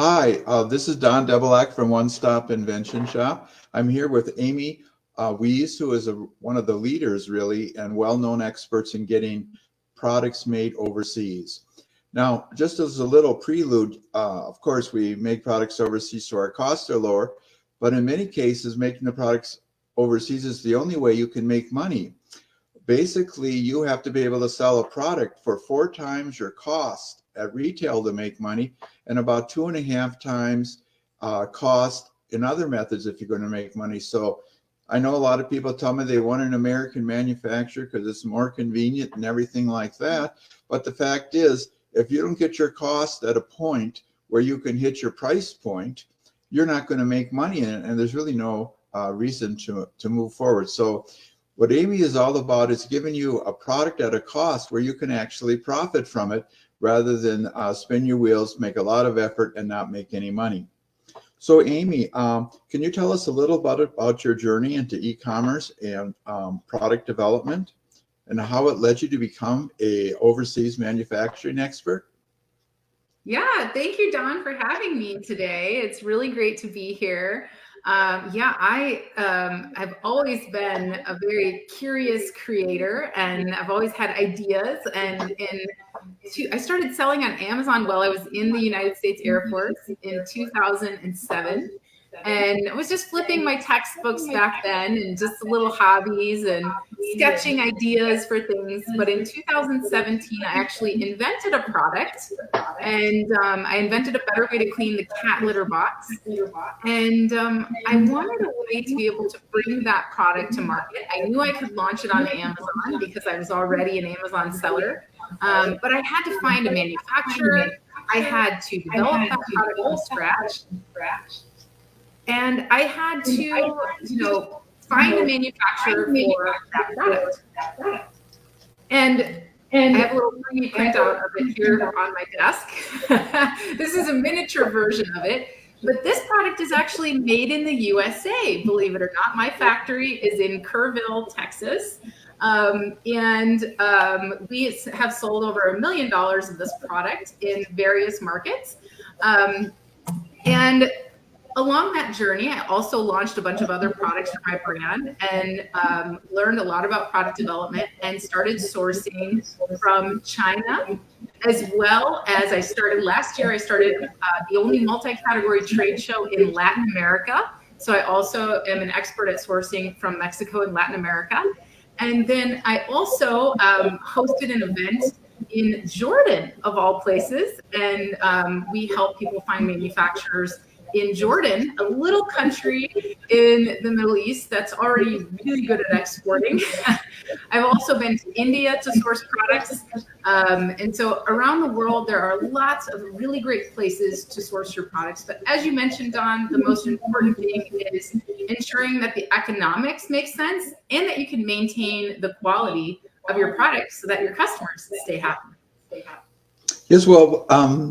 Hi, this is Don Devilack from One Stop Invention Shop. I'm here with Amy WEES, who is one of the leaders, really, and well-known experts in getting products made overseas. Now, just as a little prelude, of course, we make products overseas so our costs are lower, but in many cases, making the products overseas is the only way you can make money. Basically, you have to be able to sell a product for 4 times your cost at retail to make money, and about 2.5 times cost in other methods if you're going to make money. So I know a lot of people tell me they want an American manufacturer because it's more convenient and everything like that. But the fact is, if you don't get your cost at a point where you can hit your price point, you're not going to make money, and there's really no reason to move forward. So what Amy is all about is giving you a product at a cost where you can actually profit from it rather than spin your wheels, make a lot of effort, and not make any money. So Amy, can you tell us a little about your journey into e-commerce and product development and how it led you to become a overseas manufacturing expert? Yeah, thank you, Don, for having me today. It's really great to be here. I've always been a very curious creator, and I've always had ideas. I started selling on Amazon while I was in the United States Air Force in 2007. And I was just flipping my textbooks back then and just little hobbies and sketching ideas for things. But in 2017, I actually invented a product, and I invented a better way to clean the cat litter box. And I wanted a way to be able to bring that product to market. I knew I could launch it on Amazon because I was already an Amazon seller. But I had to find a manufacturer. I had to develop that product from scratch. And I had to, find a manufacturer for that product. And I have a little tiny printout of it here on my desk. This is a miniature version of it. But this product is actually made in the USA, believe it or not. My factory is in Kerrville, Texas. We have sold over $1 million of this product in various markets. And along that journey, I also launched a bunch of other products for my brand and learned a lot about product development and started sourcing from China, as well as last year, I started the only multi-category trade show in Latin America. So I also am an expert at sourcing from Mexico and Latin America. And then I also hosted an event in Jordan, of all places. And we help people find manufacturers in Jordan, a little country in the Middle East that's already really good at exporting. I've also been to India to source products. And so around the world, there are lots of really great places to source your products. But as you mentioned, Don, the most important thing is ensuring that the economics make sense and that you can maintain the quality of your products so that your customers stay happy. Yes, well,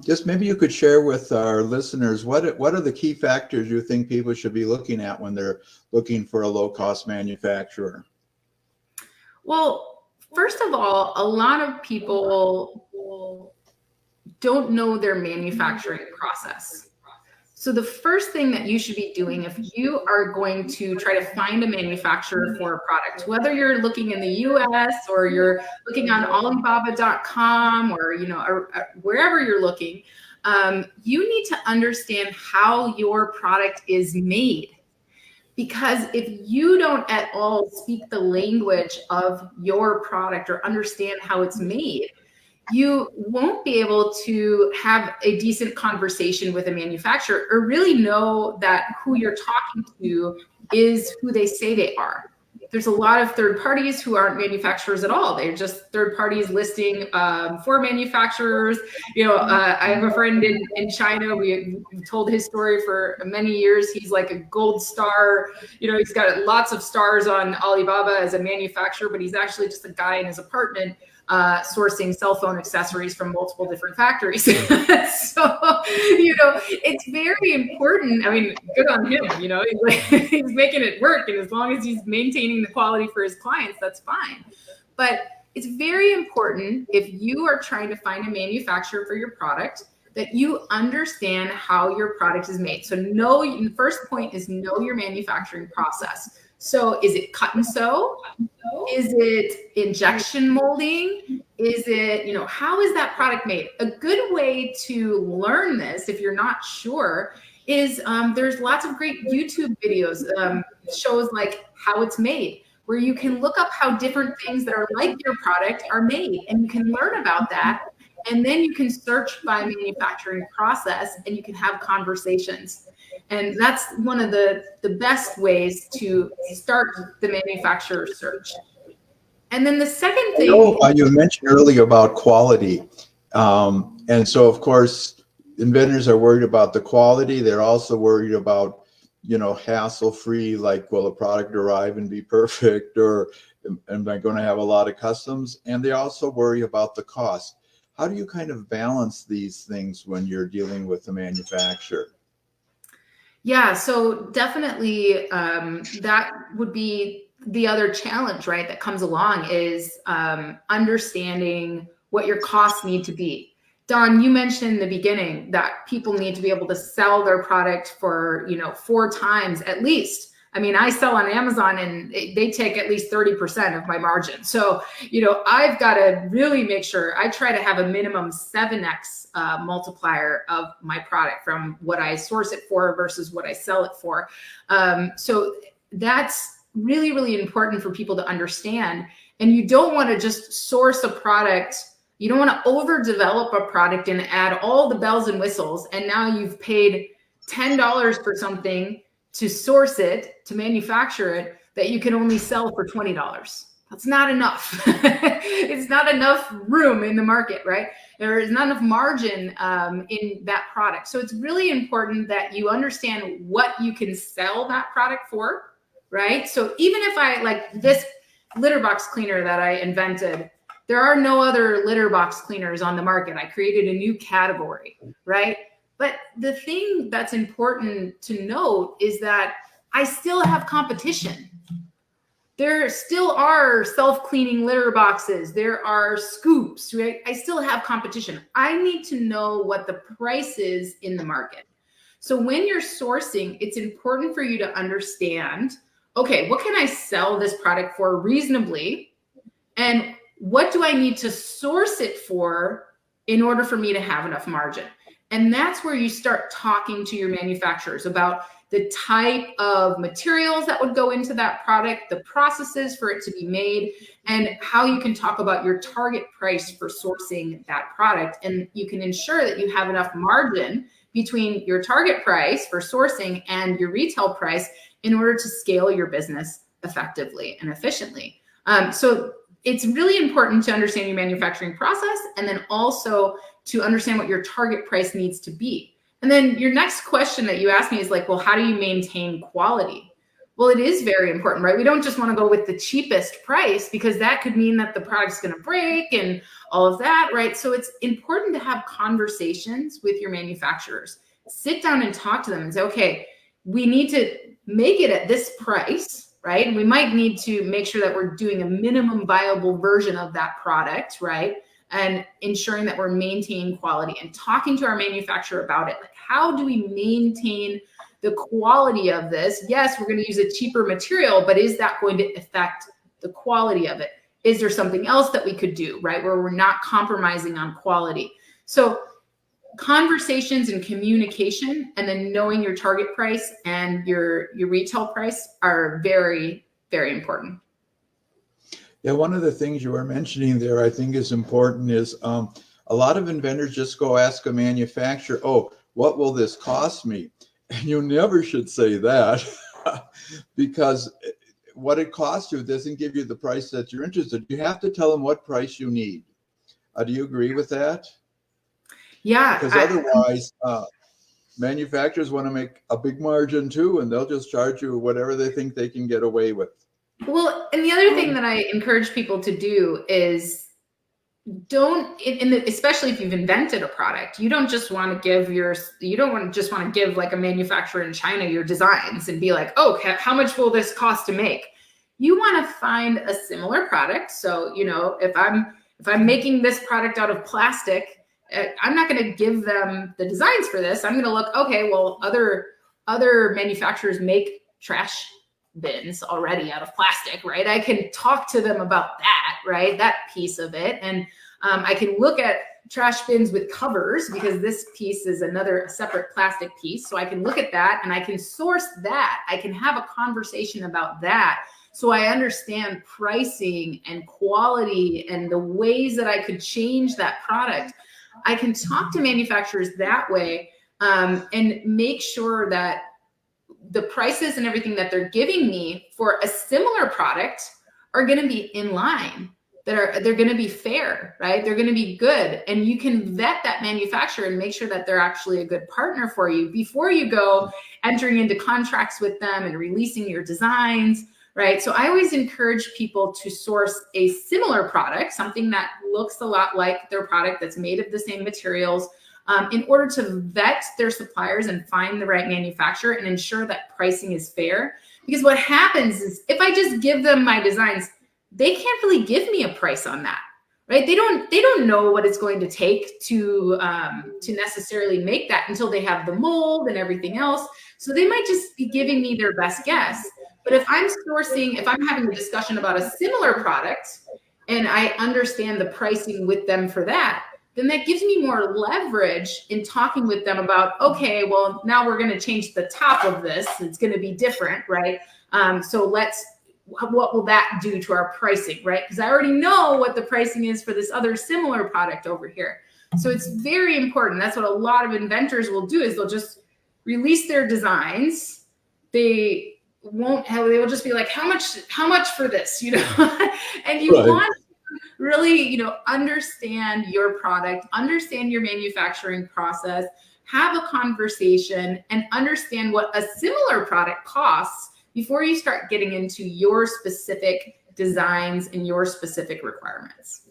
just maybe you could share with our listeners what are the key factors you think people should be looking at when they're looking for a low-cost manufacturer? Well, first of all, a lot of people don't know their manufacturing process. So the first thing that you should be doing if you are going to try to find a manufacturer for a product, whether you're looking in the US or you're looking on Alibaba.com or wherever you're looking, you need to understand how your product is made. Because if you don't at all speak the language of your product or understand how it's made, you won't be able to have a decent conversation with a manufacturer or really know that who you're talking to is who they say they are. There's a lot of third parties who aren't manufacturers at all. They're just third parties listing for manufacturers. I have a friend in China. We've told his story for many years. He's like a gold star. He's got lots of stars on Alibaba as a manufacturer, but he's actually just a guy in his apartment sourcing cell phone accessories from multiple different factories. So, it's very important. I mean, good on him, he's making it work. And as long as he's maintaining the quality for his clients, that's fine. But it's very important if you are trying to find a manufacturer for your product that you understand how your product is made. So the first point is know your manufacturing process. So is it cut and sew? Is it injection molding? Is it, how is that product made? A good way to learn this, if you're not sure, is there's lots of great YouTube videos, shows like how it's made, where you can look up how different things that are like your product are made, and you can learn about that. And then you can search by manufacturing process, and you can have conversations. And that's one of the best ways to start the manufacturer search. And then the second thing, you mentioned earlier about quality. And so of course, inventors are worried about the quality. They're also worried about, hassle-free, like, will the product arrive and be perfect, or am I going to have a lot of customs? And they also worry about the cost. How do you kind of balance these things when you're dealing with the manufacturer? Yeah, so definitely that would be the other challenge, right, that comes along is understanding what your costs need to be. Don, you mentioned in the beginning that people need to be able to sell their product for, 4 times at least. I mean, I sell on Amazon and they take at least 30% of my margin. So, I've got to really make sure I try to have a minimum 7x multiplier of my product from what I source it for versus what I sell it for. So that's really, really important for people to understand. And you don't want to just source a product. You don't want to overdevelop a product and add all the bells and whistles. And now you've paid $10 for something to source it, to manufacture it, that you can only sell for $20. That's not enough. It's not enough room in the market, right? There is not enough margin in that product. So it's really important that you understand what you can sell that product for, right? So even if I, like this litter box cleaner that I invented, there are no other litter box cleaners on the market. I created a new category, right? But the thing that's important to note is that I still have competition. There still are self-cleaning litter boxes. There are scoops, right? I still have competition. I need to know what the price is in the market. So when you're sourcing, it's important for you to understand, okay, what can I sell this product for reasonably? And what do I need to source it for in order for me to have enough margin? And that's where you start talking to your manufacturers about the type of materials that would go into that product, the processes for it to be made, and how you can talk about your target price for sourcing that product. And you can ensure that you have enough margin between your target price for sourcing and your retail price in order to scale your business effectively and efficiently. So it's really important to understand your manufacturing process, and then also to understand what your target price needs to be. And then your next question that you asked me is like, well, how do you maintain quality? Well, it is very important, right? We don't just want to go with the cheapest price, because that could mean that the product's going to break and all of that, right? So it's important to have conversations with your manufacturers. Sit down and talk to them and say, okay, we need to make it at this price, right? And we might need to make sure that we're doing a minimum viable version of that product, right? And ensuring that we're maintaining quality and talking to our manufacturer about it. Like, how do we maintain the quality of this? Yes, we're going to use a cheaper material, but is that going to affect the quality of it? Is there something else that we could do, right, where we're not compromising on quality? So conversations and communication, and then knowing your target price and your retail price are very, very important. Yeah, one of the things you were mentioning there, I think is important, is a lot of inventors just go ask a manufacturer, oh, what will this cost me? And you never should say that because what it costs you doesn't give you the price that you're interested. You have to tell them what price you need. Do you agree with that? Yeah. Because otherwise, manufacturers want to make a big margin too, and they'll just charge you whatever they think they can get away with. Well, and the other thing that I encourage people to do is especially if you've invented a product, you don't just want to give like a manufacturer in China your designs and be like, oh, how much will this cost to make? You want to find a similar product. So, if I'm making this product out of plastic, I'm not going to give them the designs for this. I'm going to look, okay, well, other manufacturers make trash bins already out of plastic, right? I can talk to them about that, right? That piece of it. And I can look at trash bins with covers, because this piece is another separate plastic piece. So I can look at that and I can source that. I can have a conversation about that. So I understand pricing and quality and the ways that I could change that product. I can talk to manufacturers that way, and make sure that the prices and everything that they're giving me for a similar product are going to be in line. They're going to be fair, right? They're going to be good. And you can vet that manufacturer and make sure that they're actually a good partner for you before you go entering into contracts with them and releasing your designs, right? So I always encourage people to source a similar product, something that looks a lot like their product, that's made of the same materials, in order to vet their suppliers and find the right manufacturer and ensure that pricing is fair. Because what happens is, if I just give them my designs, they can't really give me a price on that, right? They don't know what it's going to take to necessarily make that until they have the mold and everything else. So they might just be giving me their best guess. But if I'm having a discussion about a similar product and I understand the pricing with them for that, then that gives me more leverage in talking with them about, okay, well, now we're going to change the top of this. It's going to be different, right? So what will that do to our pricing, right? Because I already know what the pricing is for this other similar product over here. So it's very important. That's what a lot of inventors will do, is they'll just release their designs. They will just be like, how much for this, and you want to really, understand your product, understand your manufacturing process, have a conversation, and understand what a similar product costs before you start getting into your specific designs and your specific requirements.